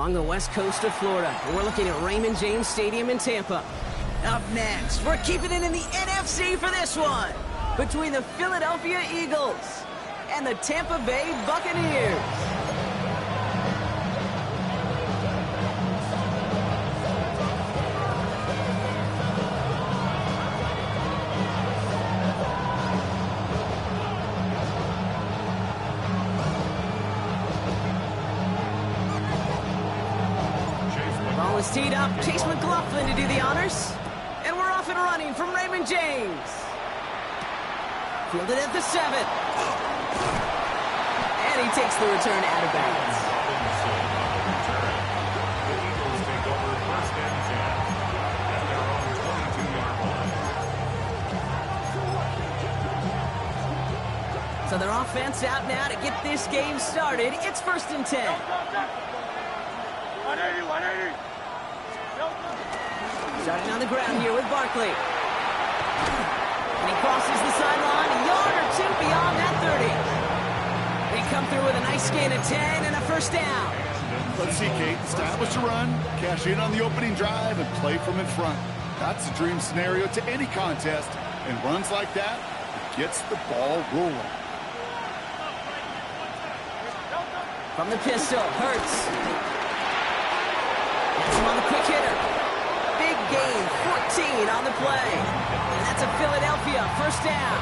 along the west coast of Florida. We're looking at Raymond James Stadium in Tampa. Up next, we're keeping it in the NFC for this one, between the Philadelphia Eagles and the Tampa Bay Buccaneers. Ball is teed up. Chase McLaughlin to do the honors. And we're off and running from Raymond James. Fielded at the 7. And he takes the return out of bounds. The Eagles take over first and 10 at their own 22-yard line. So their offense out now to get this game started. It's first and 10. 180. Starting on the ground here with Barkley. And he crosses the sideline a yard or two beyond that 30. They come through with a nice gain of 10 and a first down. Let's see, Kate. Establish a run, cash in on the opening drive, and play from in front. That's the dream scenario to any contest. And runs like that, it gets the ball rolling. From the pistol, Hurts. Gets him on the quick hitter. Big gain, 14 on the play. And that's a Philadelphia first down.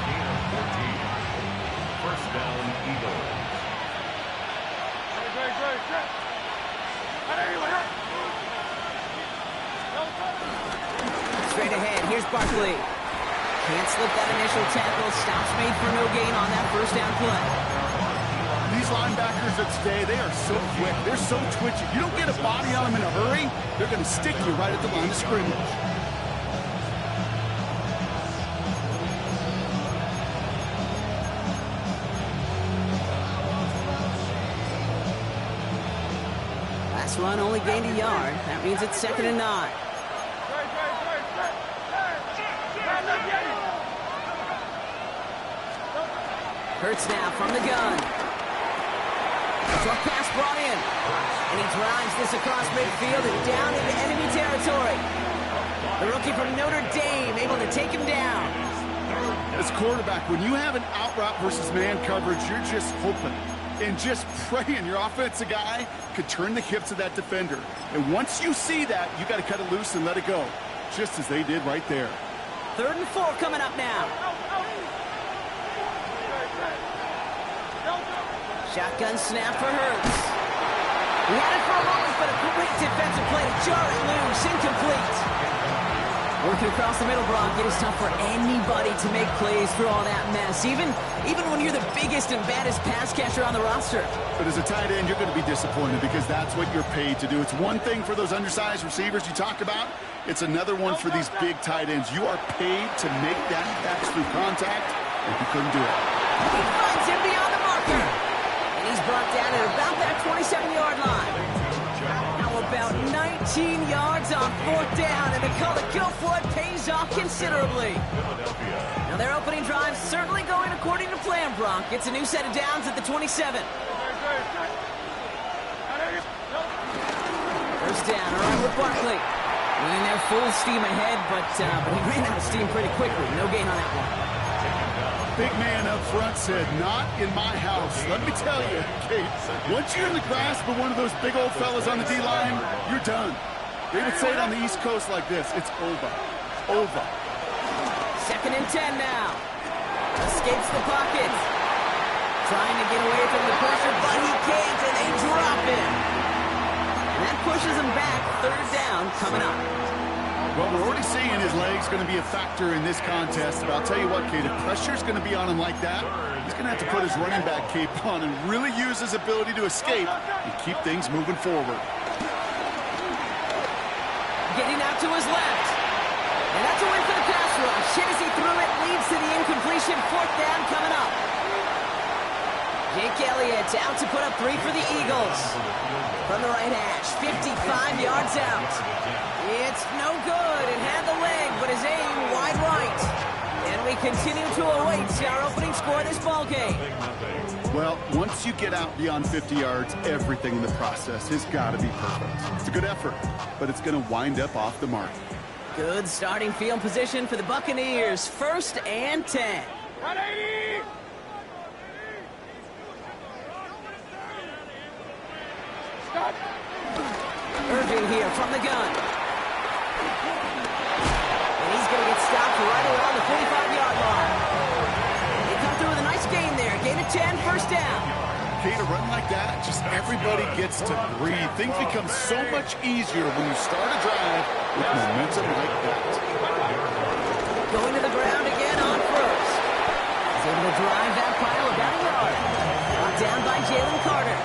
First down, Eagles. Straight ahead, here's Barkley. Can't slip that initial tackle. Stops made for no gain on that first down play. These linebackers of today, they are so quick. They're so twitchy. You don't get a body on them in a hurry, they're going to stick you right at the line of scrimmage. Last run only gained a yard. That means it's second and 9. Hurts now from the gun. Truck pass brought in. And he drives this across midfield and down into enemy territory. The rookie from Notre Dame able to take him down. As quarterback, when you have an out route versus man coverage, you're just hoping and just praying your offensive guy could turn the hips of that defender. And once you see that, you got to cut it loose and let it go, just as they did right there. 3rd and 4 coming up now. Shotgun snap for Hurts. He had it for a moment, but a great defensive play to jar it loose. Incomplete. Working across the middle, Brock, it is tough for anybody to make plays through all that mess, even when you're the biggest and baddest pass catcher on the roster. But as a tight end, you're going to be disappointed because that's what you're paid to do. It's one thing for those undersized receivers you talked about. It's another one for these big tight ends. You are paid to make that catch through contact, and you couldn't do it. He finds him beyond the marker. And he's brought down at about that 27-yard line. Now about 19 yards on 4th down, and the call to go for it pays off considerably. Now their opening drive certainly going according to plan, Brock. It's a new set of downs at the 27. First down, all right, with Barkley. Running there full steam ahead, but he ran out of steam pretty quickly. No gain on that one. Big man up front said, not in my house. Let me tell you, Kate, once you're in the grasp of one of those big old fellas on the D-line, you're done. They would say it on the East Coast like this, it's over. Over. 2nd and 10 now. Escapes the pocket. Trying to get away from the pressure, but he can't, and they drop him. And that pushes him back. 3rd down coming up. Well, we're already seeing his legs going to be a factor in this contest. But I'll tell you what, Kate, if pressure's going to be on him like that, he's going to have to put his running back cape on and really use his ability to escape and keep things moving forward. Getting out to his left. And that's a win for the pass rush. Hit as he threw it, leads to the incompletion. 4th down coming up. Jake Elliott out to put up 3 for the Eagles. From the right hash, 55 yards out. It's no good. It had the leg, but his aim wide right. And we continue to await our opening score of this ball game. Well, once you get out beyond 50 yards, everything in the process has got to be perfect. It's a good effort, but it's going to wind up off the mark. Good starting field position for the Buccaneers. 1st and 10. 180! Irving here from the gun. And he's going to get stopped right around the 45-yard line. They come through with a nice gain there. Gain of 10, 1st down. Okay, to run like that, just everybody gets to breathe. Things become so much easier when you start a drive with momentum like that. Going to the ground again on 1st. He's able to drive that pile about a yard. Brought down by Jalen Carter.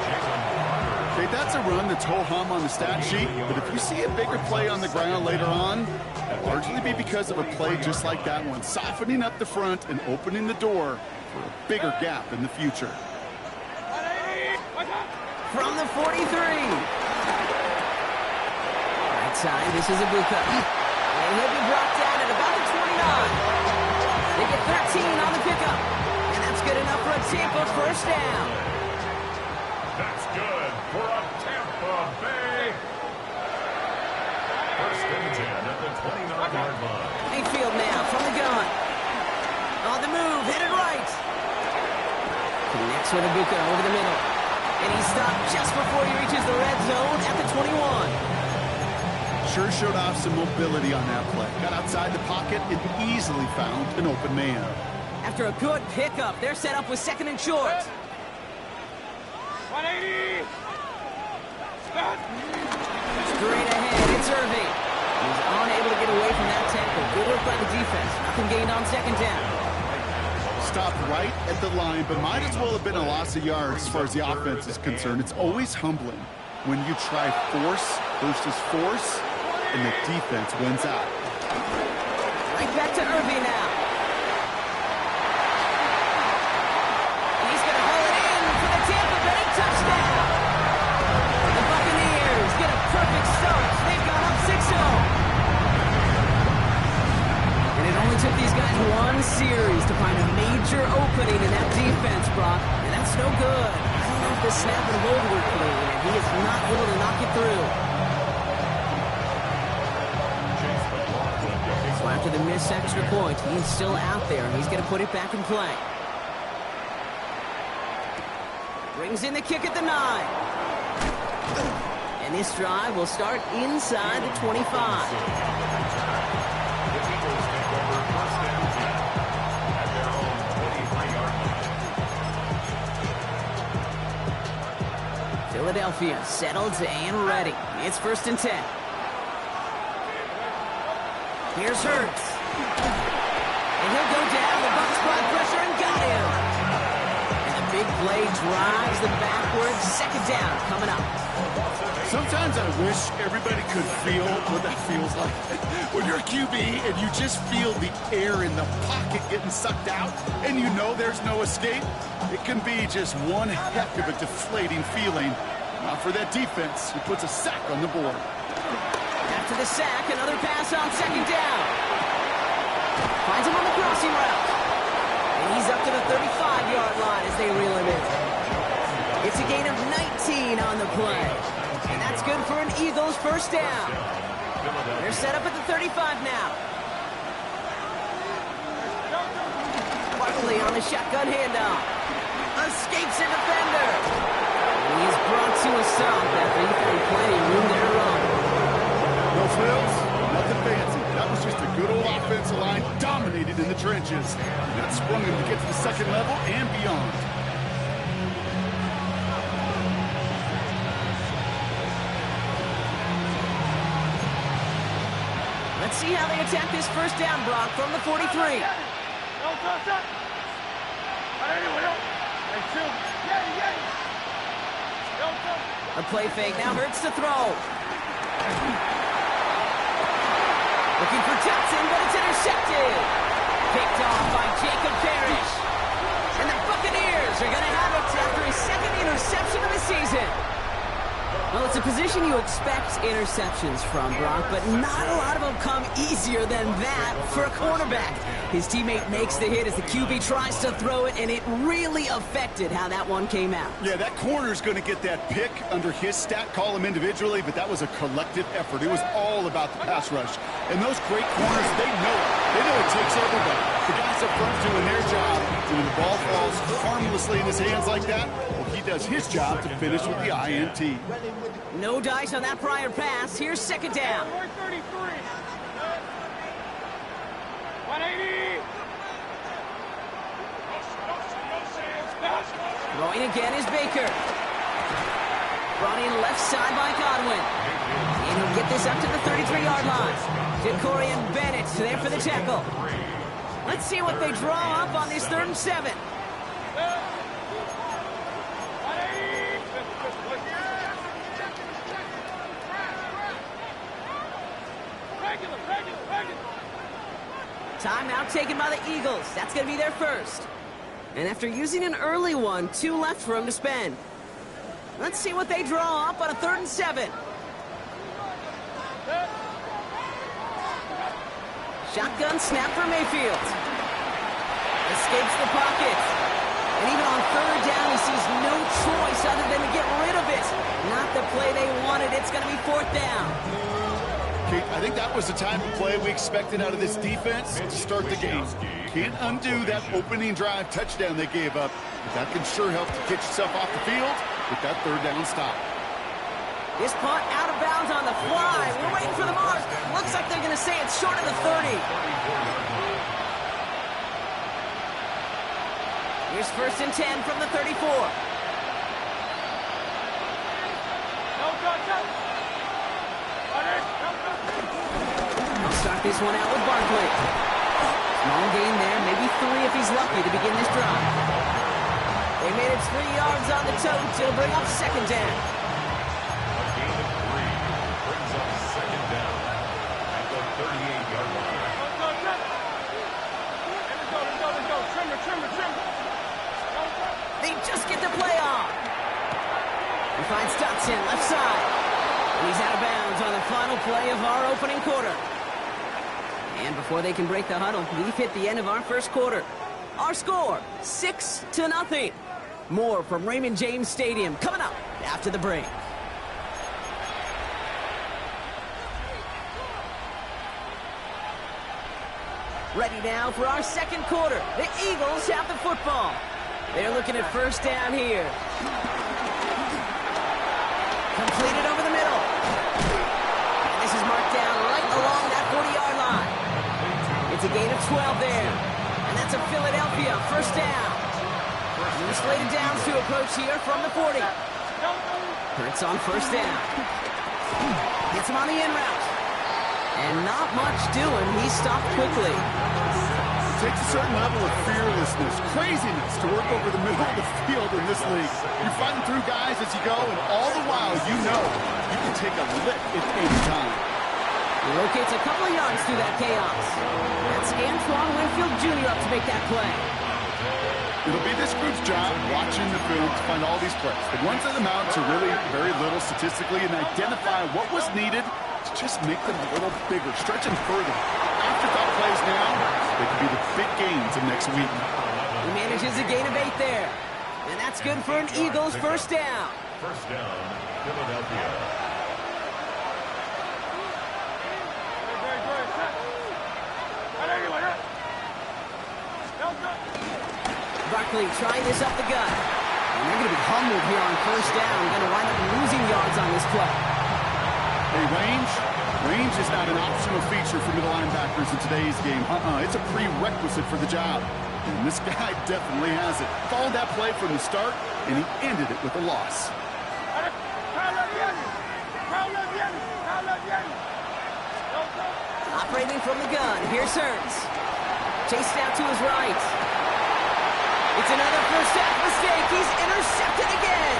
Okay, that's a run that's ho-hum on the stat sheet, but if you see a bigger play on the ground later on, it'll largely be because of a play just like that one, softening up the front and opening the door for a bigger gap in the future. From the 43. Right side, this is Ibuka. And he'll be brought down at about the 29. They get 13 on the pickup. And that's good enough for a Tampa 1st down. That's good for a Tampa Bay. 1st and 10 at the 29-yard line. Mayfield now from the gun. On the move, headed right. Connects with Ibuka over the middle. And he's stopped just before he reaches the red zone at the 21. Sure showed off some mobility on that play. Got outside the pocket and easily found an open man. After a good pickup, they're set up with 2nd and short. 180! Straight ahead, it's Irving. He's unable to get away from that tackle. Good work by the defense. Nothing gained on 2nd down. Stopped right at the line, but might as well have been a loss of yards as far as the offense is concerned. It's always humbling when you try force versus force, and the defense wins out. Right back to Irving now. And he's going to haul it in for the Tampa Bay touchdown. The Buccaneers get a perfect start. They've got up 6-0. And it only took these guys one series to find a major opening in that defense, Brock. And that's no good. I don't know if the snap and hold were clean, and he is not able to knock it through. So after the missed extra point, he's still out there, and he's going to put it back in play. Brings in the kick at the 9. And this drive will start inside the 25. Philadelphia settled and ready. It's 1st and 10. Here's Hurts. And he'll go down. The Bucs brought pressure and got him. And the big play drives them backwards. 2nd down coming up. Sometimes I wish everybody could feel what that feels like. When you're a QB and you just feel the air in the pocket getting sucked out and you know there's no escape, it can be just one heck of a deflating feeling. Not for that defense, who puts a sack on the board. After the sack, another pass on 2nd down. Finds him on the crossing route. And he's up to the 35-yard line as they reel him in. It's a gain of 19 on the play. And that's good for an Eagles 1st down. They're set up at the 35 now. Barkley on the shotgun handoff. Escapes a defender. And he's brought to a stop after he found plenty of room there to run. No frills, nothing fancy. That was just a good old offensive line dominated in the trenches. And that sprung him to get to the 2nd level and beyond. Let's see how they attack this 1st down, Brock, from the 43. A play fake now Hurts to throw. Looking for Johnson, but it's intercepted. Picked off by Jacob Parrish. And the Buccaneers are going to have it after his 2nd interception of the season. Well, it's a position you expect interceptions from, Brock, but not a lot of them come easier than that for a cornerback. His teammate makes the hit as the QB tries to throw it, and it really affected how that one came out. Yeah, that corner's going to get that pick under his stat column individually, but that was a collective effort. It was all about the pass rush. And those great corners, they know it. They know it takes everybody. The guys up front doing their job, and when the ball falls harmlessly in his hands like that, well, he does his job to finish with the INT. No dice on that prior pass. Here's second down. 133. 180. Throwing again is Baker. Brought in left side by Godwin. And he'll get this up to the 33-yard line. DeCory and Bennett there for the tackle. Let's see what they draw up on this 3rd and 7. Timeout taken by the Eagles. That's going to be their first. And after using an early one, 2 left for him to spend. Let's see what they draw up on a 3rd and 7. Shotgun snap for Mayfield. Escapes the pocket. And even on 3rd down, he sees no choice other than to get rid of it. Not the play they wanted. It's going to be 4th down. I think that was the type of play we expected out of this defense to start the game. Can't undo that opening drive touchdown they gave up, but that can sure help to get yourself off the field with that 3rd down stop. This punt out of bounds on the fly. We're waiting for the mark. Looks like they're going to say it's short of the 30. Here's 1st and 10 from the 34. Start this one out with Barkley. Small gain there, maybe 3 if he's lucky to begin this drive. They made it 3 yards on the tote. It'll bring up 2nd down. A gain of 3 brings up 2nd down at the 38-yard line. They just get the play on. He finds Dotson left side. And he's out of bounds on the final play of our opening quarter. And before they can break the huddle, we've hit the end of our 1st quarter. Our score, 6-0. More from Raymond James Stadium coming up after the break. Ready now for our 2nd quarter. The Eagles have the football. They're looking at 1st down here. Completed over the middle. And this is marked down right along that 40-yard line. It's a gain of 12 there. And that's a Philadelphia 1st down. New slated downs to approach here from the 40. Hurts on 1st down. Gets him on the in route. And not much doing. He stopped quickly. It takes a certain level of fearlessness, craziness to work over the middle of the field in this league. You're fighting through guys as you go, and all the while you know you can take a lick at any time. He locates a couple of yards through that chaos. That's Antoine Winfield Jr. up to make that play. It'll be this group's job watching the film to find all these plays. The ones that amount to really very little statistically and identify what was needed to just make them a little bigger, stretch them further. Afterthought plays now, they could be the big gains of next week. He manages a gain of 8 there. And that's good for an Eagles 1st down. 1st down, Philadelphia. Barkley trying this up the gut. And they're going to be humbled here on 1st down. Going to wind up losing yards on this play. Hey, range is not an optional feature for middle linebackers in today's game. It's a prerequisite for the job. And this guy definitely has it. Followed that play from the start, and he ended it with a loss. Operating from the gun, here's Hurts. Chased out to his right. It's another 1st half mistake. He's intercepted again.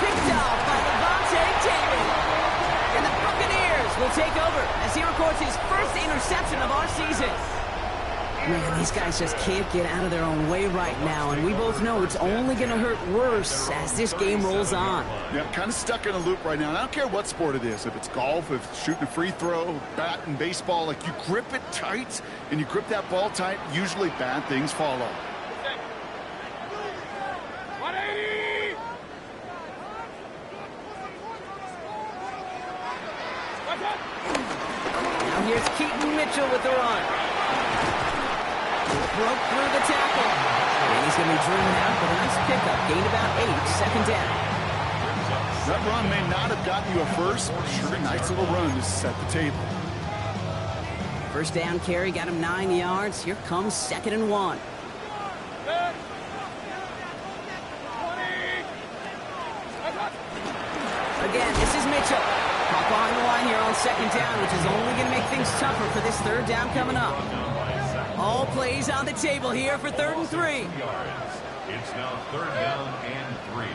Picked off by Levante David. And the Buccaneers will take over as he records his 1st interception of our season. Man, these guys just can't get out of their own way right now, and we both know it's only going to hurt worse as this game rolls on. Yeah, kind of stuck in a loop right now. And I don't care what sport it is. If it's golf, if it's shooting a free throw, bat and baseball, like you grip it tight and you grip that ball tight, usually bad things follow. 180! Now here's Keaton Mitchell with the run. Broke through the tackle. And he's going to be driven out, but a nice pickup. Gained about 8, second down. That run may not have gotten you a first, but sure, a nice little run to set the table. First down carry got him 9 yards. Here comes 2nd and 1. Again, this is Mitchell. Hop on the line here on 2nd down, which is only going to make things tougher for this 3rd down coming up. All plays on the table here for 3rd and 3. It's now 3rd down and 3.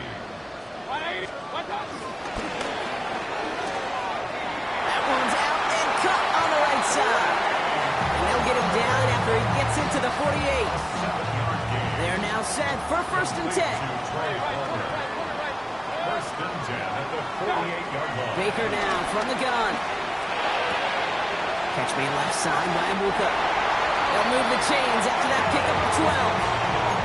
That one's out and cut on the right side. And they'll get him down after he gets into the 48. They're now set for 1st and 10. 1st and 10 at the 48-yard line. Baker now from the gun. Catch me left side by Amuka. They'll move the chains after that pickup of 12.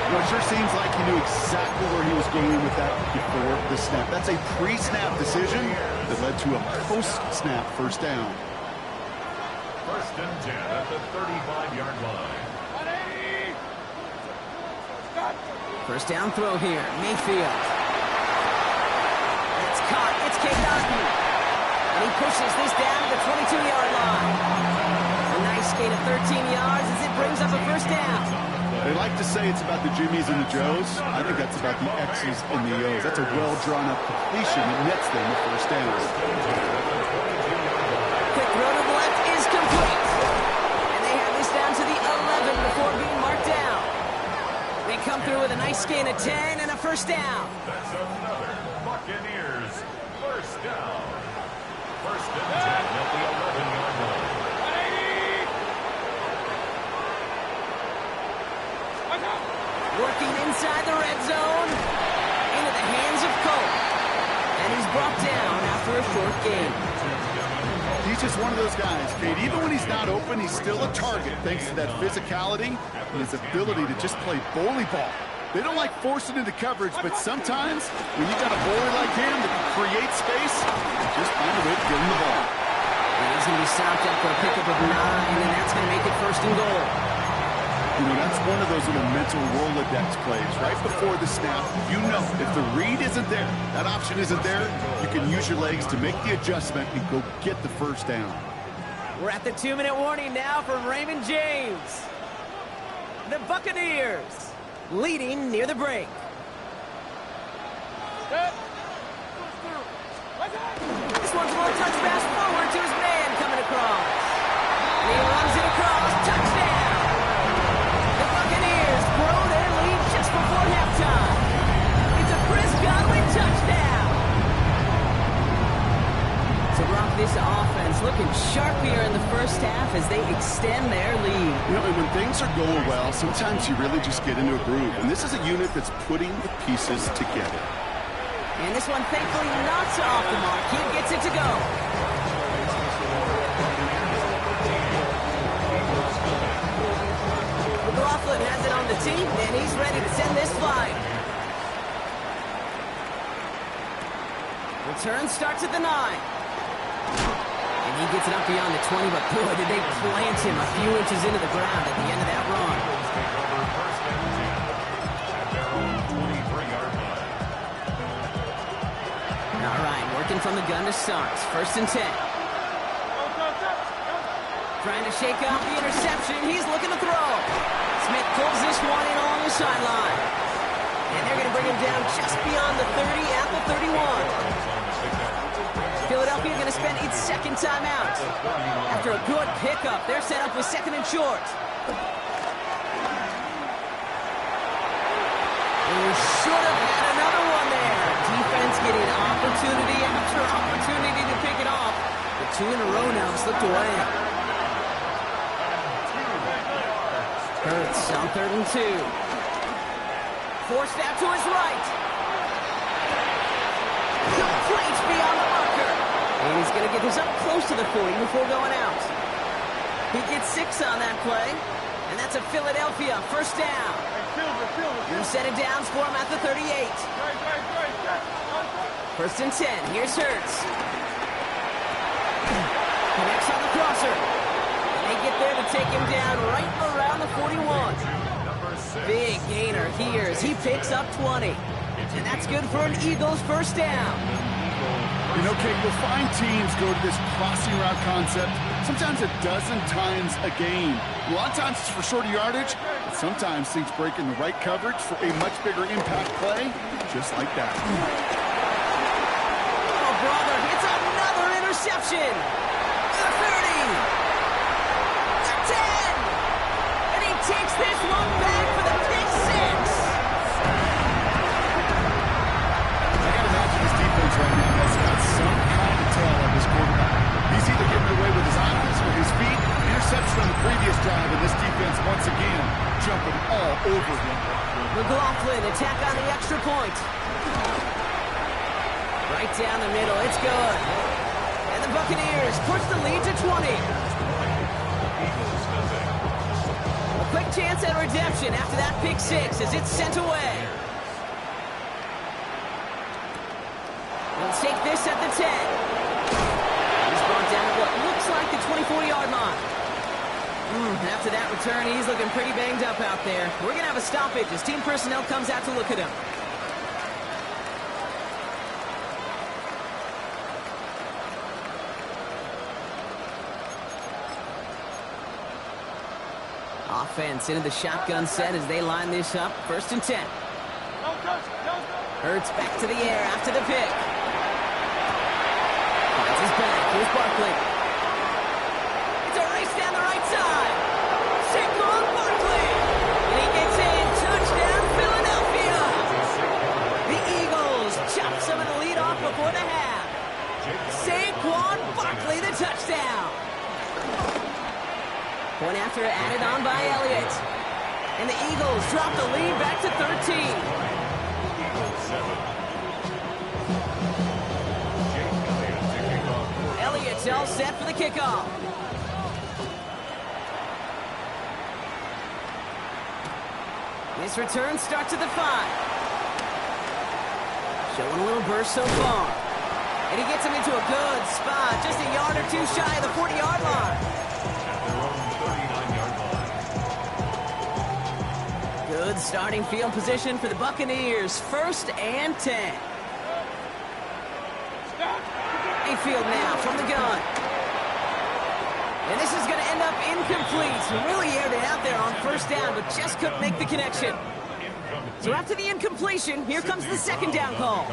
Well, it sure seems like he knew exactly where he was going with that before the snap. That's a pre-snap decision that led to a post-snap 1st down. 1st and 10 at the 35-yard line. 1st down throw here. Mayfield. It's caught. It's Keaton. And he pushes this down to the 22-yard line. A nice gain of 13 yards as it brings up a 1st down. They like to say it's about the Jimmies and the Joes. I think that's about the X's and the O's. That's a well-drawn-up completion that nets them the 1st down. Quick throw to the left is complete. And they have this down to the 11 before being marked down. They come through with a nice gain of 10 and a 1st down. That's another Buccaneers 1st down. 1st and 10 at the 11-yard line. Working inside the red zone. Into the hands of Cole. And he's brought down after a short gain. He's just one of those guys, Kate. Even when he's not open, he's still a target thanks to that physicality and his ability to just play bully ball. They don't like forcing into coverage, but sometimes when you got a bully like him that can create space, you just find a way to get him the ball. And he's going to be stopped after a pickup of 9, and that's going to make it 1st and goal. You know, that's one of those little mental Rolodex plays. Right before the snap, you know if the read isn't there, that option isn't there, you can use your legs to make the adjustment and go get the 1st down. We're at the 2-minute warning now from Raymond James. The Buccaneers leading near the break. This one's a little touch pass forward to his man coming across. And he runs it across. Touchdown! The Buccaneers grow their lead just before halftime. It's a Chris Godwin touchdown. So, Brock, this offense looking sharp here in the 1st half as they extend their lead. You know, and when things are going well, sometimes you really just get into a groove. And this is a unit that's putting the pieces together. And this one, thankfully, knocks off the mark. He gets it to go. McLaughlin has it on the tee, and he's ready to send this flying. Return starts at the 9. And he gets it up beyond the 20, but boy, did they plant him a few inches into the ground at the end of that run. All right, working from the gun to start. 1st and 10. Trying to shake off the interception. He's looking to throw. Smith pulls this one in along the sideline. And they're going to bring him down just beyond the 30 at the 31. Philadelphia going to spend its 2nd timeout. After a good pickup, they're set up with 2nd and short. They should have had another one there. Defense getting opportunity after opportunity to pick it off. The 2 in a row now slipped away. Hurts on 3rd and 2. Forced out to his right. Complete beyond the marker. And he's going to get this up close to the 40 before going out. He gets 6 on that play. And that's a Philadelphia first down. New set of downs for him at the 38. First and 10. Here's Hurts. Connects on the crosser. And they get there to take him down right around the 41. Big gainer here as he picks up 20. And that's good for an Eagles first down. You know, Kate, you'll find teams go to this crossing route concept sometimes a dozen times a game. A lot of times it's for shorter yardage, but sometimes things break in the right coverage for a much bigger impact play, just like that. Oh, brother, it's another interception. The 30. The 10. And he takes this one back for the pick 6. I gotta imagine this defense right now has got some kind of tail on this quarterback. He's either getting away with his eyes or his feet. Interception on the previous drive, and this defense once again jumping all over him. McLaughlin attack on the extra point. Right down the middle, it's good. And the Buccaneers push the lead to 20. A quick chance at redemption after that pick 6 as it's sent away. They'll take this at the 10. He's brought down at what looks like the 24-yard line. After that return, he's looking pretty banged up out there. We're going to have a stoppage as team personnel comes out to look at him. Offense into the shotgun set as they line this up. First and 10. Hurts back to the air after the pick. Finds his back. Here's Barkley. It's a race down the right side. Saquon Barkley. And he gets in. Touchdown, Philadelphia. The Eagles chop some of the lead off before the half. Saquon Barkley, the touchdown. Point after added on by Elliott. And the Eagles drop the lead back to 13. Elliott's all set for the kickoff. This return starts at the 5. Showing a little burst so far. And he gets him into a good spot, just a yard or two shy of the 40-yard line. Good starting field position for the Buccaneers. First and 10. Mayfield now from the gun. And this is going to end up incomplete. He really aired it out there on first down, but just couldn't make the connection. So after the incompletion, here comes the second down call.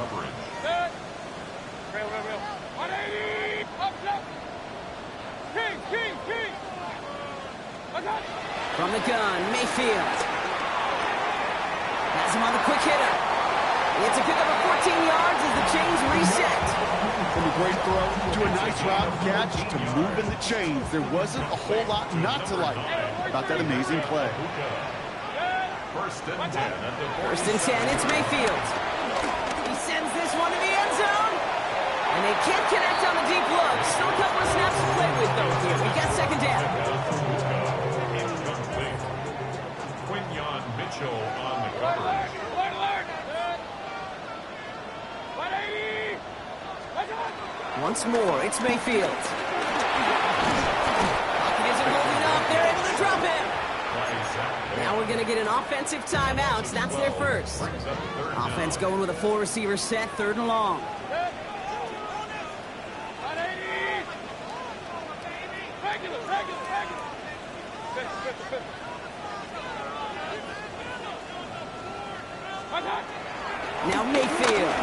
From the gun, Mayfield. Has him on the quick hitter. It's a pickup of 14 yards as the chains reset. From a great throw to a nice route catch to moving the chains. There wasn't a whole lot not to like about that amazing play. First and 10. First and 10, it's Mayfield. He sends this one to the end zone. And they can't connect on the deep look. Still a couple of snaps to play with, though, here. We got second down. Incomplete. Quinyon Mitchell on the coverage. Once more, it's Mayfield. Pocket isn't holding up. They're able to drop him. Now we're going to get an offensive timeout. That's their first. Offense going with a 4-receiver set, 3rd and long. Now Mayfield.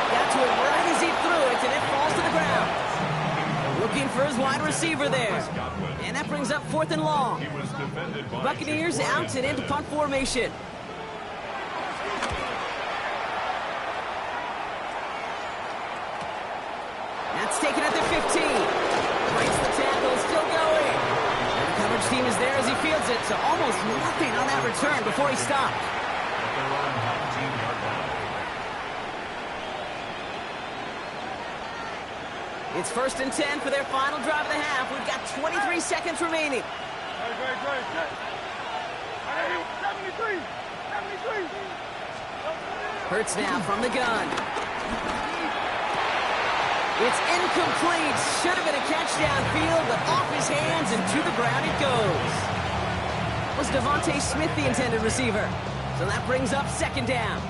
Got to it right as he threw it, and it falls to the ground. Looking for his wide receiver there. And that brings up 4th and long. Buccaneers out and into punt formation. That's taken at the 15. Breaks the tackle, still going. And the coverage team is there as he fields it, so almost nothing on that return before he stopped. At their own 19-yard line. It's 1st and 10 for their final drive of the half. We've got 23 seconds remaining. 73. Hurts now from the gun. It's incomplete. Should have been a catch downfield, but off his hands and to the ground it goes. Was Devontae Smith the intended receiver? So that brings up 2nd down.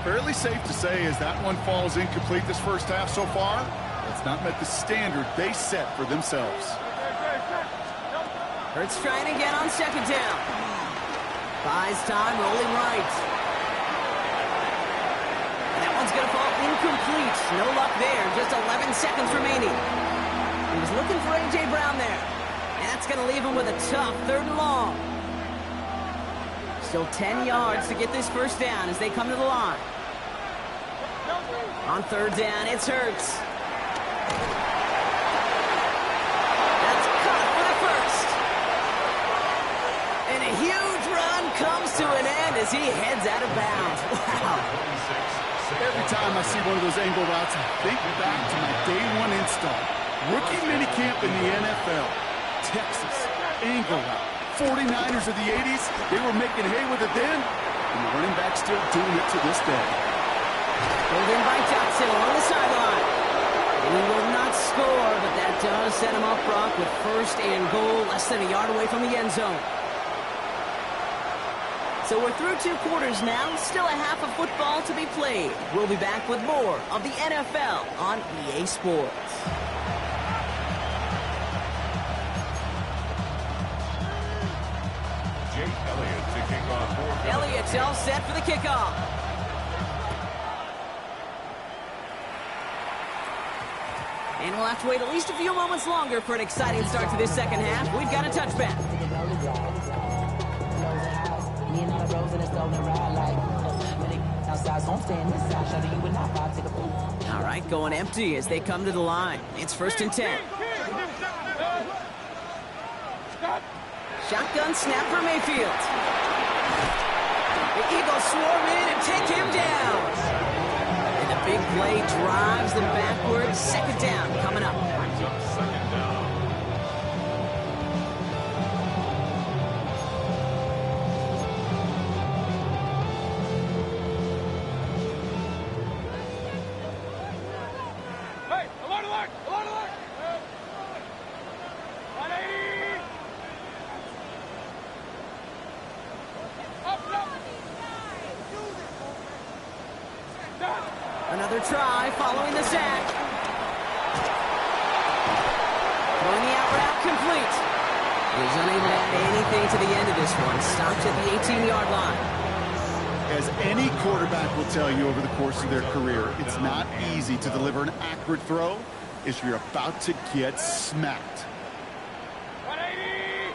Fairly safe to say as that one falls incomplete this first half so far, it's not met the standard they set for themselves. Hurts trying again on 2nd down. Buys time, rolling right. And that one's going to fall incomplete. No luck there. Just 11 seconds remaining. He was looking for A.J. Brown there. And that's going to leave him with a tough 3rd and long. Still 10 yards to get this first down as they come to the line. On 3rd down, it's Hurts. That's caught for the first. And a huge run comes to an end as he heads out of bounds. Wow. Every time I see one of those angle routes, I think back to my day one install. Rookie minicamp in the NFL. Texas, angle route. 49ers of the 80s, they were making hay with it then, and the running back still doing it to this day. Pulled in by Johnson along the sideline. And he will not score, but that does set him up, Brock, with 1st and goal, less than a yard away from the end zone. So we're through 2 quarters now, still a half of football to be played. We'll be back with more of the NFL on EA Sports. Jake Elliott to kick off. Elliott's all set for the kickoff. And we'll have to wait at least a few moments longer for an exciting start to this second half. We've got a touchback. All right, going empty as they come to the line. It's 1st and 10. Shotgun snap for Mayfield. The Eagles swarm in and take him down. And the big play drives them backwards. 2nd down coming up. Brings up 2nd down. Hey, alert! 180. Up. Another try following the sack. Throwing the out route complete. He's unable to add anything to the end of this one. Stops at the 18-yard line. As any quarterback will tell you over the course of their career, it's not easy to deliver an accurate throw as you're about to get smacked. 180.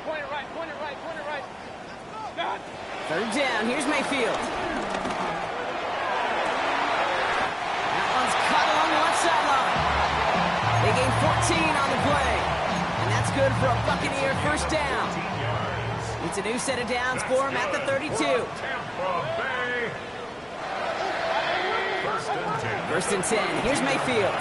Point it right. 3rd down. Here's Mayfield. That one's cut along the left sideline. They gain 14 on the play. And that's good for a Buccaneer 1st down. It's a new set of downs for him at the 32. Tampa Bay. 1st and 10. Here's Mayfield.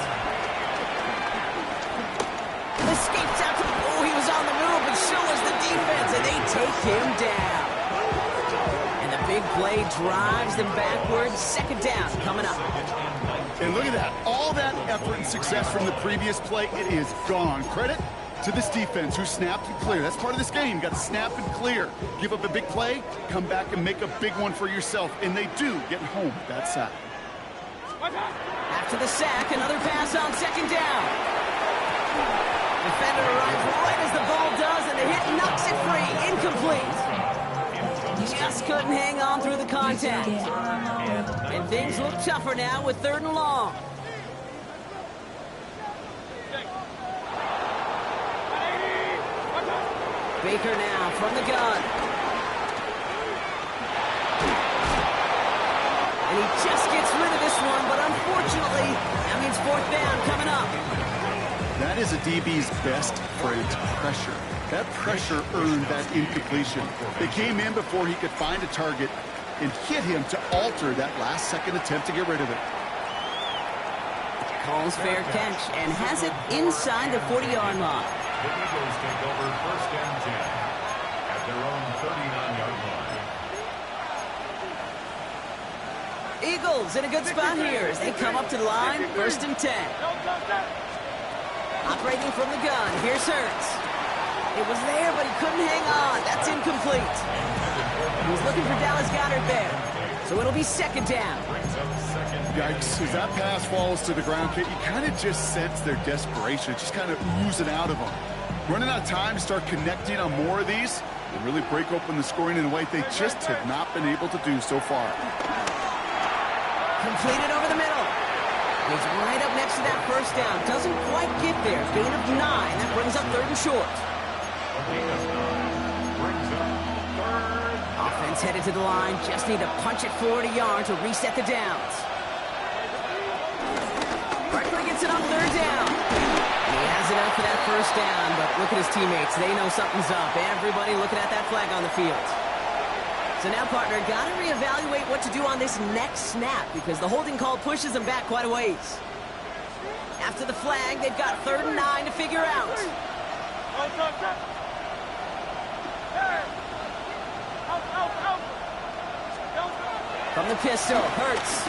Escapes out to the... Oh, he was on the move, but so was the defense, and they take him down. And the big play drives them backwards. 2nd down coming up. And look at that. All that effort and success from the previous play, it is gone. Credit to this defense who snapped and cleared. That's part of this game. You got to snap and clear. Give up a big play, come back and make a big one for yourself. And they do get home with that sack. After the sack, another pass on 2nd down. Defender arrives right as the ball does, and the hit knocks it free. Incomplete. Just couldn't hang on through the contact. And things look tougher now with 3rd and long. Baker now from the gun. And he just gets rid of this one, but unfortunately, that means 4th down coming up. That is was a DB's best friend, pressure. That pressure earned that incompletion. They came in before he could find a target and hit him to alter that last-second attempt to get rid of it. Calls fair catch and has it inside the 40-yard line. The Eagles take over 1st and 10 at their own 39-yard line. Eagles in a good spot here as they come up to the line, 1st and 10. Operating from the gun, here's Hurts. It was there, but he couldn't hang on. That's incomplete. He's looking for Dallas Goedert there. So it'll be 2nd down. Yikes, as that pass falls to the ground, you kind of just sense their desperation, just kind of oozing out of them. Running out of time to start connecting on more of these and really break open the scoring in a way they just have not been able to do so far. Completed over the middle. He's right up next to that 1st down. Doesn't quite get there. Gain of 9. That brings up 3rd and short. Offense headed to the line. Just need to punch it 40 yards to reset the downs. Barkley gets it on 3rd down. And he has enough for that 1st down, but look at his teammates. They know something's up. Everybody looking at that flag on the field. So now, partner, got to reevaluate what to do on this next snap because the holding call pushes them back quite a ways. After the flag, they've got 3rd and 9 to figure out. From the pistol, Hurts.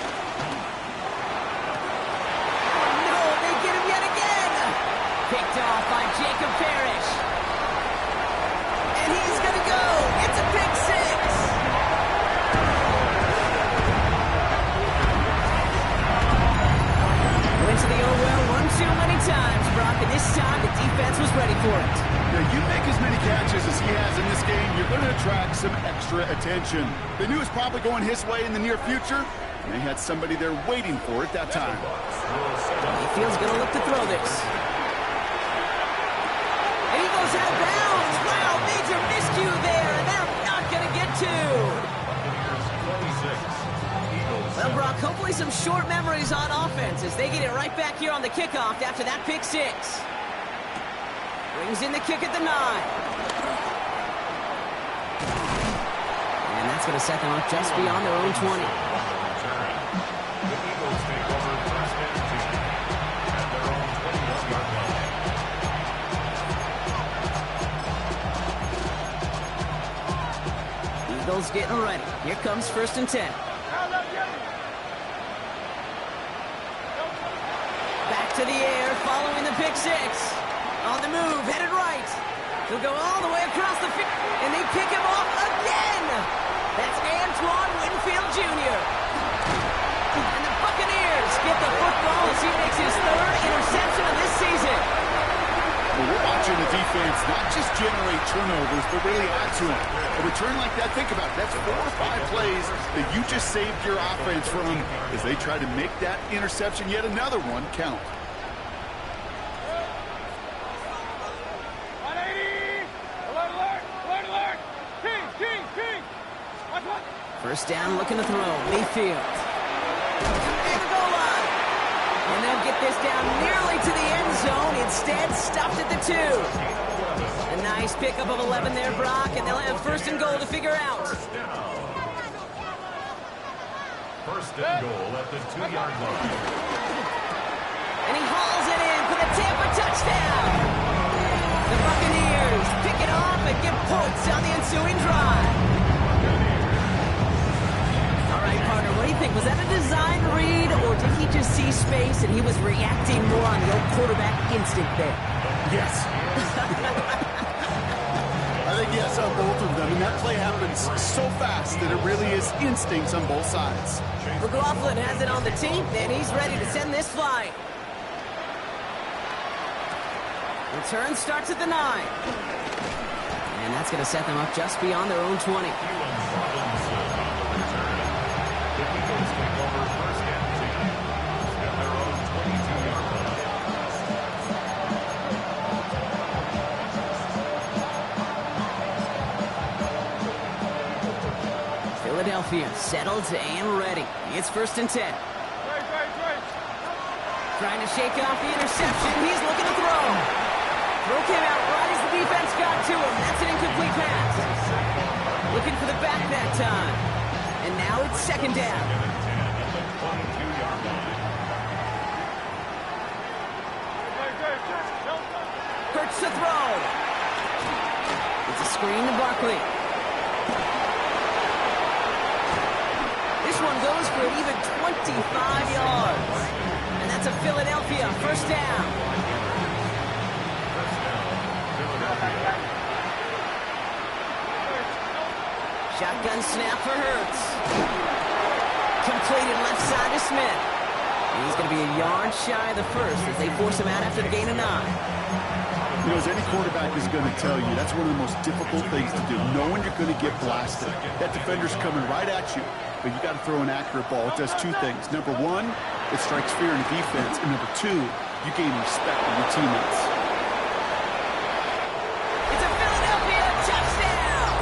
No, they get him yet again. Picked off by Jacob Parrish. And he's going to go. It's a pick 6. Went to the old well one too many times, Brock, and this time the defense was ready for it. Yeah, you make as many catches as he has in this game, you're going to attract some extra attention. They knew it was probably going his way in the near future, and they had somebody there waiting for it that time. Mayfield's going to look to throw this. And he goes out of bounds. Wow, major miscue there, and they're not going to get 2. Well, Brock, hopefully some short memories on offense as they get it right back here on the kickoff after that pick 6. Brings in the kick at the 9. And that's going to set them up just beyond their own 20. The Eagles take over 1st and 10 at their own 21-yard line. Eagles getting ready. Here comes 1st and 10. Back to the air, following the pick 6. On the move, headed right. He'll go all the way across the field, and they pick him off again. That's Antoine Winfield Jr. And the Buccaneers get the football as he makes his 3rd interception of this season. Well, we're watching the defense not just generate turnovers, but really add to them. A return like that, think about it. That's 4 or 5 plays that you just saved your offense from as they try to make that interception, yet another one, count. 180! Alert, alert! Alert, alert! King, king, king! Watch, watch! 1st down, looking to throw. Mayfield. And the goal line. And they'll get this down nearly to the end zone. Instead, stopped at the 2. A nice pickup of 11 there, Brock, and they'll have 1st and goal to figure out. 1st and goal at the 2-yard line. And he hauls it in for the Tampa touchdown. The Buccaneers pick it off and get points on the ensuing drive. All right, partner, what do you think? Was that a design read, or did he just see space and he was reacting more on the old quarterback instinct there? Yes. I think yes on both of them, and that play happens so fast that it really is instincts on both sides. McLaughlin has it on the team, and he's ready to send this flying. Return starts at the 9. And that's going to set them up just beyond their own 20. Philadelphia settled and ready. It's 1st and 10. Trying to shake off the interception. He's looking to throw. Throw came out right as the defense got to him. That's an incomplete pass. Looking for the back that time. And now it's second down. Hurts the throw. It's a screen to Barkley. This one goes for an even 25 yards. And that's a Philadelphia first down. Shotgun snap for Hurts. Completed left side to Smith. And he's going to be a yard shy of the first as they force him out after the gain of 9. You know, as any quarterback is going to tell you, that's one of the most difficult things to do, knowing you're going to get blasted. That defender's coming right at you, but you got to throw an accurate ball. It does two things. Number one, it strikes fear in the defense, and number two, you gain respect from your teammates. It's a Philadelphia touchdown!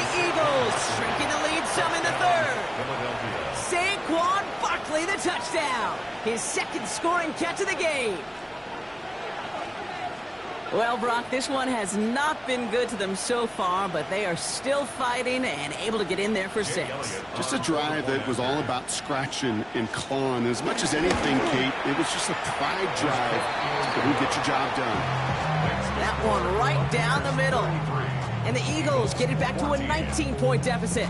The Eagles shrinking the lead some in the third. Saquon Barkley, the touchdown. His second scoring catch of the game. Well, Brock, this one has not been good to them so far, but they are still fighting and able to get in there for 6. Just a drive that was all about scratching and clawing. As much as anything, Kate, it was just a pride drive to go get your job done. That one right down the middle. And the Eagles get it back to a 19-point deficit.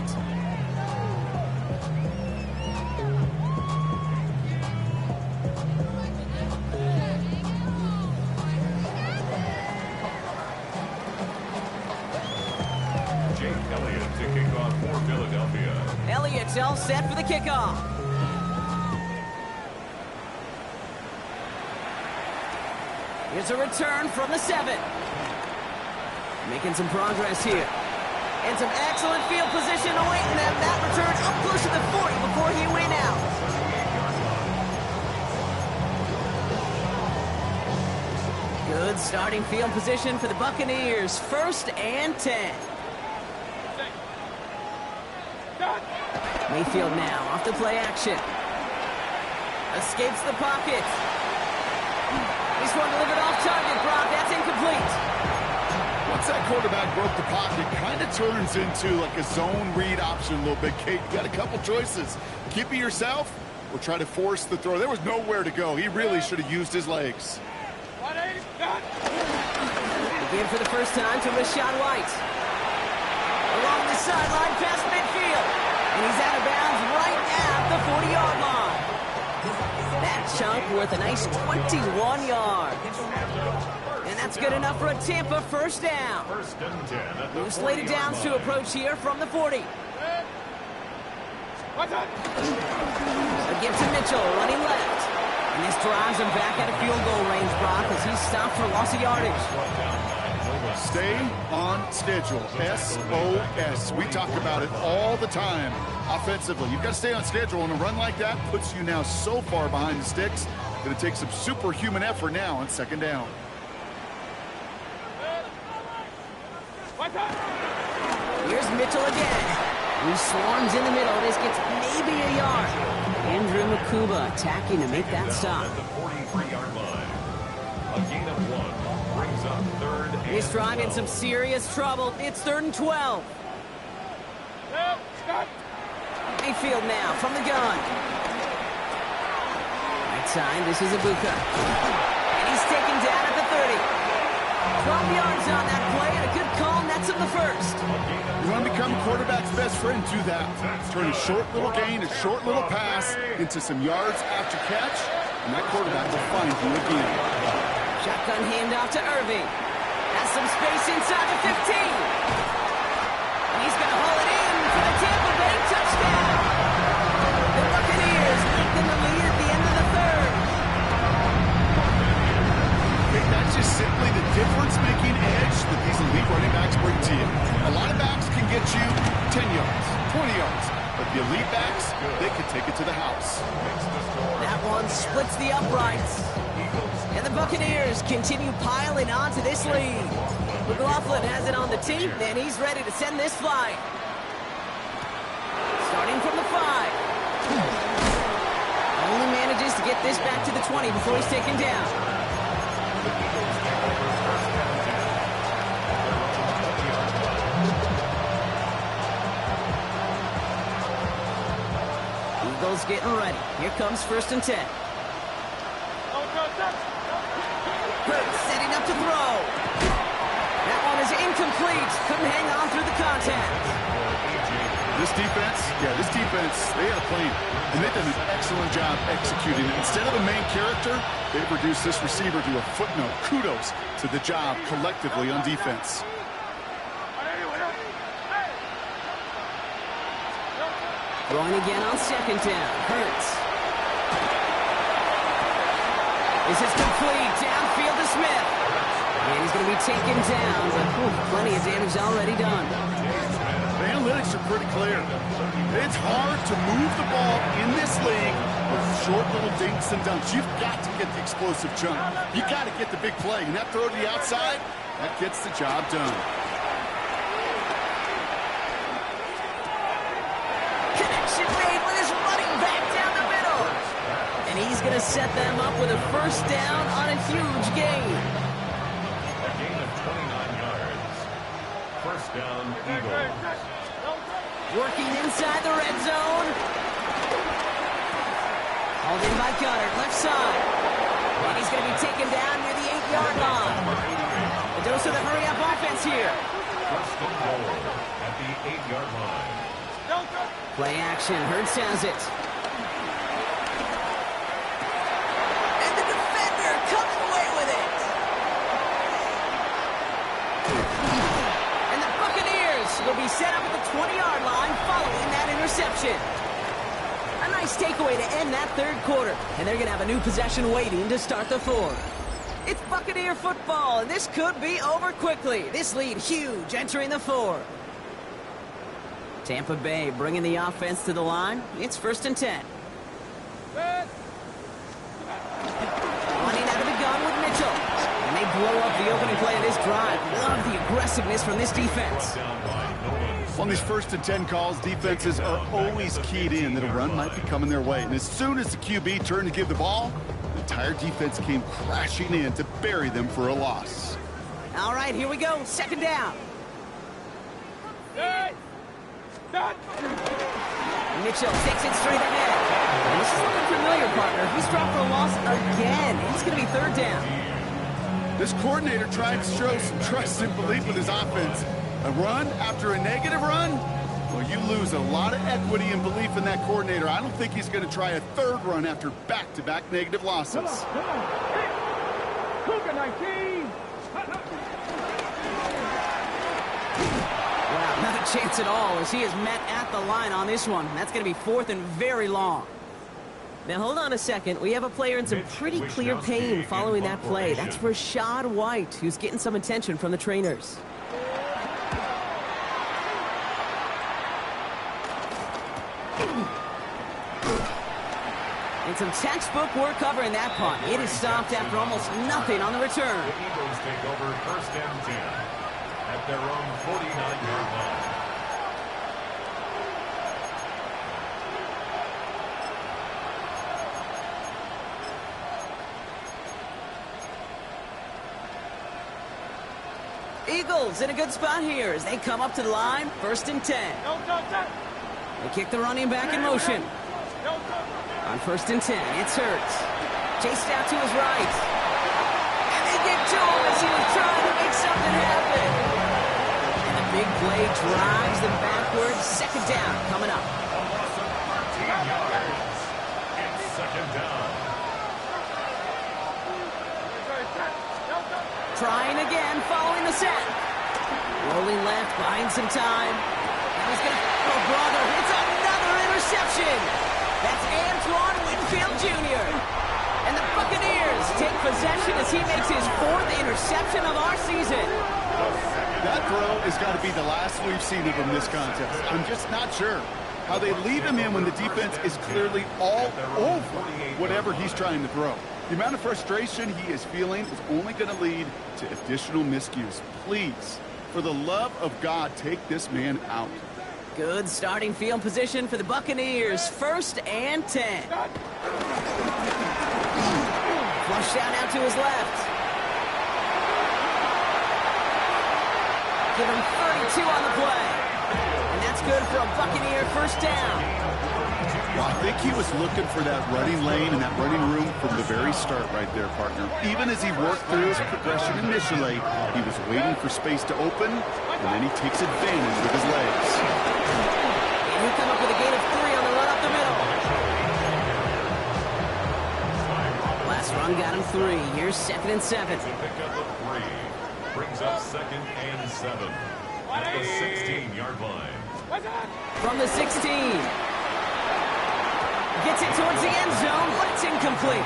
Elliott's all set for the kickoff. Here's a return from the 7. Making some progress here. And some excellent field position awaiting them. That return up close to the 40 before he went out. Good starting field position for the Buccaneers. 1st and 10. Mayfield now off the play action. Escapes the pocket. This one delivered off target, Brock. That's incomplete. Once that quarterback broke the pocket, kind of turns into like a zone read option a little bit, Kate. You got a couple choices. Keep it yourself or try to force the throw. There was nowhere to go. He really should have used his legs. Again for the first time to Rashad White. Along the sideline past midfield. And he's out of bounds right at the 40-yard line. That chunk worth a nice 21 yards. And that's good enough for a Tampa first down. New slated downs to approach here from the 40. A give to Mitchell, running left. And this drives him back out of field goal range, Brock, as he's stopped for loss of yardage. Stay on schedule. SOS. We talk about it all the time offensively. You've got to stay on schedule, and a run like that puts you now so far behind the sticks that it takes some superhuman effort now on second down. Here's Mitchell again. He swarms in the middle. This gets maybe a yard. Andrew Makuba attacking to make that stop. At the 43-yard line. A gain of 1 brings up 3rd and He's driving some serious trouble. It's 3rd and 12. Mayfield now from the gun. Right side, this is Ibuka. And he's taken down at the 30. 12 yards on that play, and a good call nets him the first. You want to become quarterback's best friend, do that. Turn a short little gain, a short little pass into some yards after catch, and that quarterback will find you again. Shotgun handoff to Irving. Has some space inside the 15. And he's going to haul it in for the Tampa Bay touchdown. The Buccaneers lengthen the lead at the end of the 3rd. Okay, that's just simply the difference-making edge that these elite running backs bring to you. A lot of backs can get you 10 yards, 20 yards, but the elite backs, they can take it to the house. That one splits the uprights. And the Buccaneers continue piling on to this lead. McLaughlin has it on the team, and he's ready to send this flight. Starting from the 5. Only manages to get this back to the 20 before he's taken down. The Eagles take over first down 10. Eagles getting ready. Here comes 1st and 10. Bucs setting up to throw. That one is incomplete. Couldn't hang on through the contact. This defense, they had a plan, and they've done an excellent job executing it. Instead of a main character, they've reduced this receiver to a footnote. Kudos to the job collectively on defense. Throwing again on 2nd down. Hurts. This is complete. Downfield to Smith. And he's going to be taken down, but plenty of damage already done. The analytics are pretty clear. It's hard to move the ball in this league with short little dinks and dunks. You've got to get the explosive jump. You've got to get the big play. And that throw to the outside, that gets the job done. Connection made with his running back down the middle. And he's going to set them up with a 1st down on a huge gain. A gain of 29 yards. 1st down, Eagles. Working inside the red zone. Hauled in by Goddard, left side. And he's going to be taken down near the 8-yard line. A dose of the hurry-up offense here. 1st and goal at the 8-yard line. Play action. Hurts has it. And the defender comes away with it. And the Buccaneers will be set up at the 20-yard line following that interception. A nice takeaway to end that 3rd quarter. And they're going to have a new possession waiting to start the 4th. It's Buccaneer football, and this could be over quickly. This lead huge entering the 4th. Tampa Bay bringing the offense to the line. It's 1st and 10. Running out of the gun with Mitchell. And they blow up the opening play of this drive. Love the aggressiveness from this defense. On these 1st and 10 calls, defenses are always keyed in that a run might be coming their way. And as soon as the QB turned to give the ball, the entire defense came crashing in to bury them for a loss. All right, here we go. 2nd down. Mitchell takes it straight ahead. And this is looking familiar, partner. He's dropped for a loss again. It's going to be 3rd down. This coordinator tried to show some trust and belief with his offense. A run after a negative run? Well, you lose a lot of equity and belief in that coordinator. I don't think he's going to try a 3rd run after back-to-back negative losses. Cougar 19. Wow, not a chance at all as he is met at the line on this one. That's going to be 4th and very long. Now, hold on a second. We have a player in some pretty clear pain following that play. That's Rachaad White, who's getting some attention from the trainers. And some textbook work covering that punt. It is stopped after almost nothing on the return. The Eagles take over 1st and 10 at their own 49-yard line. Eagles in a good spot here as they come up to the line. 1st and 10. They kick the running back in motion. On 1st and 10, it's Hurts. Chased out to his right. And they get to him as he was trying to make something happen. And the big play drives them backwards. 2nd down coming up. A loss of 13 yards. It's 2nd down. Trying again following the sack. Rolling left, buying some time. And he's going to... Oh, brother, it's another interception. That's Antoine Winfield Jr. And the Buccaneers take possession as he makes his 4th interception of our season. That throw has got to be the last we've seen of him this contest. I'm just not sure how they leave him in when the defense is clearly all over whatever he's trying to throw. The amount of frustration he is feeling is only going to lead to additional miscues. Please, for the love of God, take this man out. Good starting field position for the Buccaneers. 1st and 10. Flushed out now to his left. Give him 32 on the play. And that's good for a Buccaneer first down. Well, I think he was looking for that running lane and that running room from the very start right there, partner. Even as he worked through his progression initially, he was waiting for space to open, and then he takes advantage with his legs. And he'll come up with a gain of 3 on the run up the middle. Last run got him 3. Here's 2nd and 7. Pick up a 3. Brings up 2nd and 7. At the 16-yard line. From the 16. Gets it towards the end zone, but it's incomplete.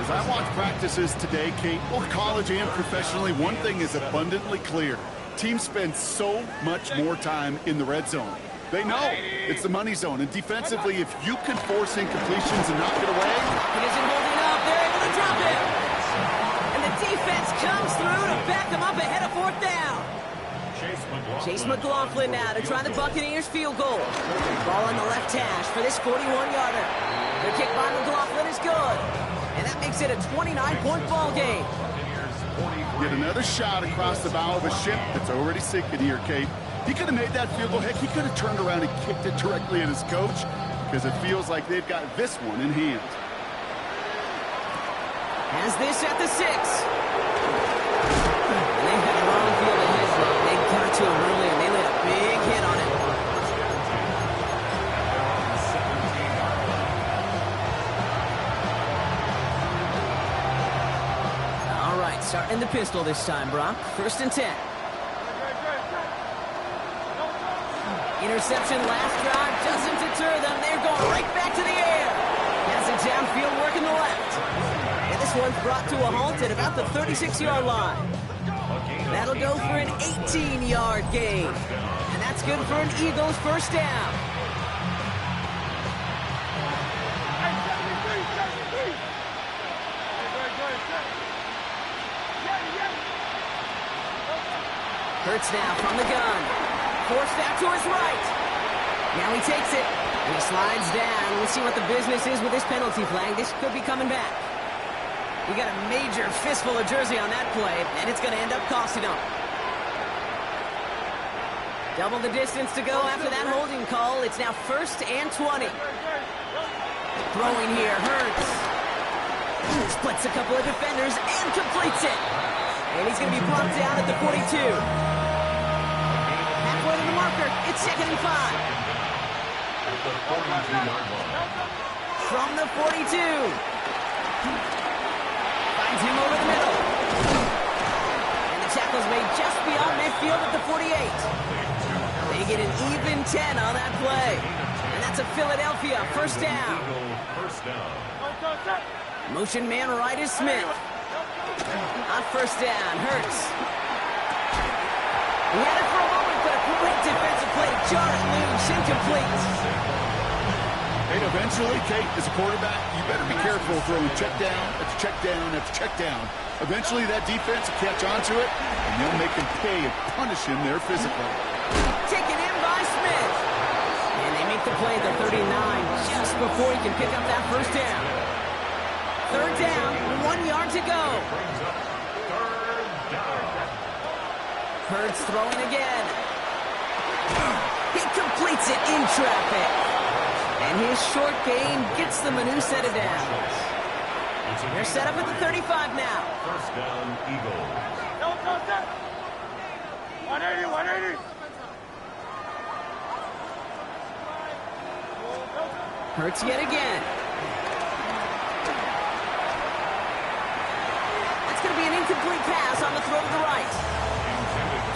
As I watch practices today, Kate, both college and professionally, one thing is abundantly clear. Teams spend so much more time in the red zone. They know it's the money zone, and defensively, if you can force incompletions and knock it away. It isn't holding up. They're able to drop it. And the defense comes through to back them up ahead of 4th down. Chase McLaughlin now to try the Buccaneers field goal. Ball on the left hash for this 41-yarder. The kick by McLaughlin is good. And that makes it a 29-point ball game. Get another shot across the bow of a ship that's already sinking here, Kate. He could have made that field goal. Heck, he could have turned around and kicked it directly at his coach because it feels like they've got this one in hand. Has this at the 6. They've got a long field ahead. They got to him early, and they laid a big hit on it. All right, starting in the pistol this time, Brock. 1st and 10. Interception last drive doesn't deter them. They're going right back to the air. Has it downfield working the left. And this one's brought to a halt at about the 36-yard line. That'll go for an 18-yard gain. And that's good for an Eagles first down. Hurts now from the gun. Forced out to his right. Now he takes it. And he slides down. We'll see what the business is with this penalty flag. This could be coming back. He got a major fistful of jersey on that play, and it's going to end up costing him. Double the distance to go after that holding call. It's now 1st and 20. Throwing here, Hurts. Splits a couple of defenders and completes it. And he's going to be brought down at the 42. Halfway to the marker, it's 2nd and 5. From the 42. Finds him over the middle. And the tackle's made just beyond midfield at the 48. They get an even 10 on that play. And that's a Philadelphia first down. Motion man right is Smith. On first down, Hurts. He had it for a moment, but a great defensive play to jar it loose, incomplete. And eventually, Kate, as a quarterback, you better be careful throwing check down after check down after check down. Eventually, that defense will catch on to it, and they'll make him pay and punish him there physically. Taken in by Smith. And they make the play at the 39 just before he can pick up that first down. 3rd down, 1 yard to go. Hurts throwing again. He completes it in traffic. And his short gain gets them a new set of downs. They're set up at the 35 now. First down, Eagles. 180, 180. Hurts yet again. That's going to be an incomplete pass on the throw to the right.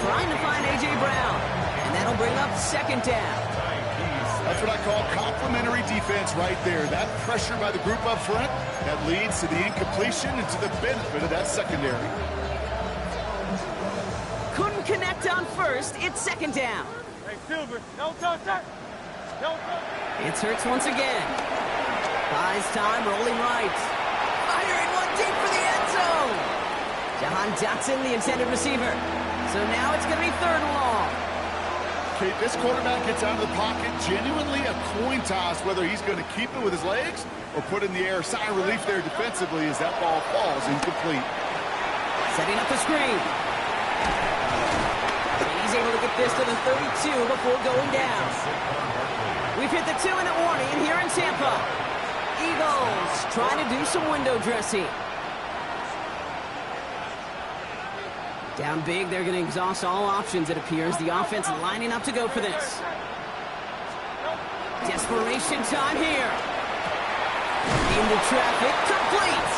Trying to find A.J. Brown. And that'll bring up 2nd down. That's what I call complimentary defense right there. That pressure by the group up front, that leads to the incompletion and to the benefit of that secondary. Couldn't connect on first. It's 2nd down. Hey, Silver, don't touch that. Don't touch that. It's Hurts once again. Buys time, rolling right. Firing one deep for the end zone. Jahan Dotson, the intended receiver. So now it's going to be 3rd and long. Kate, this quarterback gets out of the pocket, genuinely a coin toss, whether he's going to keep it with his legs or put it in the air. Sigh of relief there defensively as that ball falls incomplete. Setting up the screen. And he's able to get this to the 32 before going down. We've hit the 2-minute warning here in Tampa. Eagles trying to do some window dressing. Down big, they're going to exhaust all options, it appears. The offense lining up to go for this. Desperation time here. Into traffic, complete.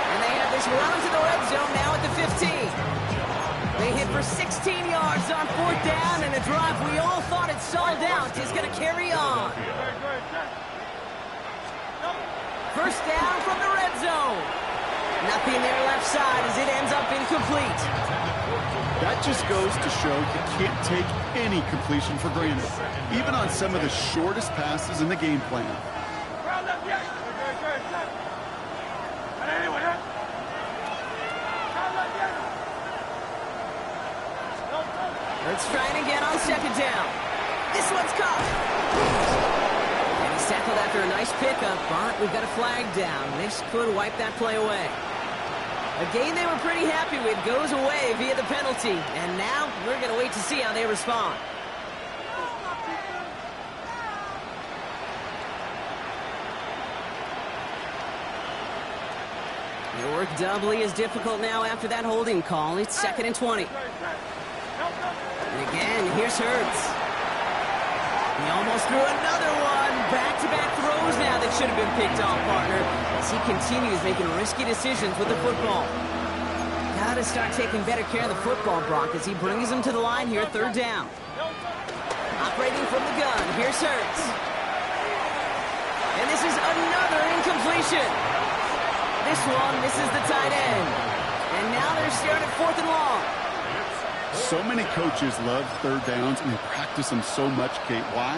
And they have this run to the red zone now at the 15. They hit for 16 yards on 4th down, and a drive we all thought had stalled out is going to carry on. First down from the red zone. Nothing there left side as it ends up incomplete. That just goes to show you can't take any completion for granted, even on some of the shortest passes in the game plan. Let's try it again on 2nd down. This one's caught. And he's tackled after a nice pickup, but we've got a flag down. This could wipe that play away. A game they were pretty happy with goes away via the penalty. And now we're going to wait to see how they respond. They work doubly as difficult now after that holding call. It's 2nd and 20. And again, here's Hurts. He almost threw another one. Back-to-back throws now that should have been picked off, partner, as he continues making risky decisions with the football. Got to start taking better care of the football, Brock, as he brings him to the line here, 3rd down. Operating from the gun, here's Hurts. And this is another incompletion. This one misses the tight end. And now they're staring at 4th and long. So many coaches love 3rd downs, and they practice them so much, Kate. Why?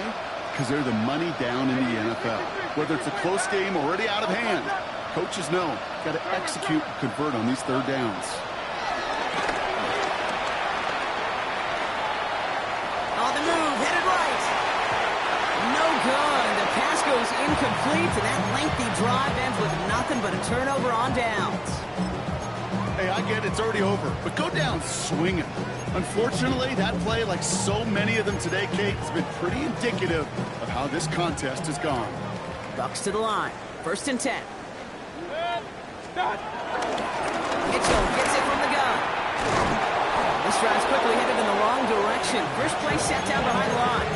Because they're the money down in the NFL. Whether it's a close game already out of hand, coaches know, got to execute and convert on these 3rd downs. On the move, headed right. No good. The pass goes incomplete, and that lengthy drive ends with nothing but a turnover on downs. Hey, I get it's already over, but go down swinging. Unfortunately, that play, like so many of them today, Kate, has been pretty indicative of how this contest has gone. Bucs to the line. 1st and 10. Mitchell gets it from the gun. This drive's quickly headed in the wrong direction. First play set down behind the line.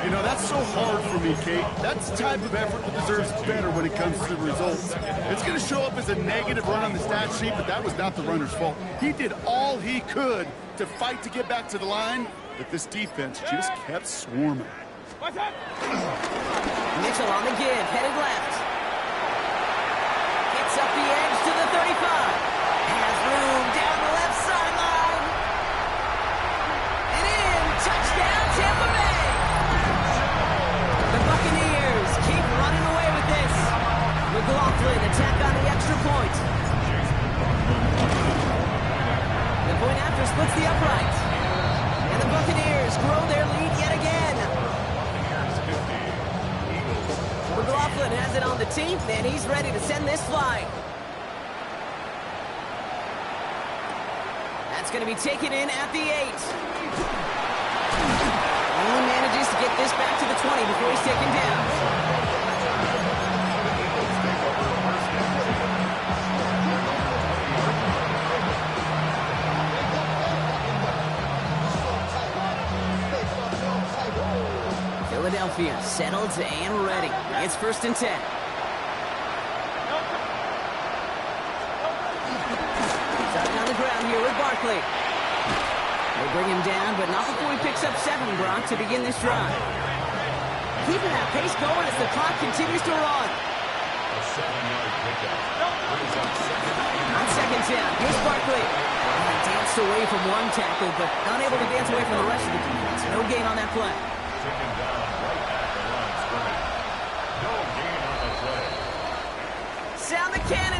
You know, that's so hard for me, Kate. That's the type of effort that deserves better when it comes to the results. It's going to show up as a negative run on the stat sheet, but that was not the runner's fault. He did all he could to fight to get back to the line, but this defense just kept swarming. Mitchell on the give, headed left. Gets up the edge to the 35. Has room down the left sideline. And in, touchdown Tampa Bay. The Buccaneers keep running away with this. McLaughlin attack on the extra point. The point after splits the upright. And the Buccaneers grow their lead yet again. McLaughlin has it on the team, and he's ready to send this flying. That's going to be taken in at the 8. Only manages to get this back to the 20 before he's taken down. Philadelphia settled and ready. It's 1st and 10. Starting on the ground here with Barkley. They bring him down, but not before he picks up 7, Brock, to begin this drive. Keeping that pace going as the clock continues to run. A 7-yard pickup. On 2nd down, here's Barkley. He danced away from one tackle, but unable to dance away from the rest of the defense. No gain on that play. Taken down right at the line of scrimmage. No gain on the play. Sound the cannons.